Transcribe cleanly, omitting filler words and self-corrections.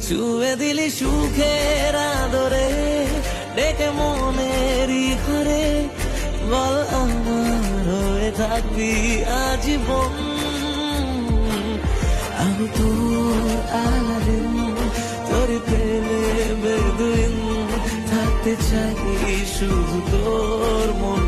ছুঁয়ে দিলি সুখের আদরে, ডেকে মনেরই ঘরে, বল আমার হয়ে থাকবি আজীবন। আমি তোর আলাদিন, তোর প্রেমে বেদুইন, থাকতে চাই শুধু তোর মন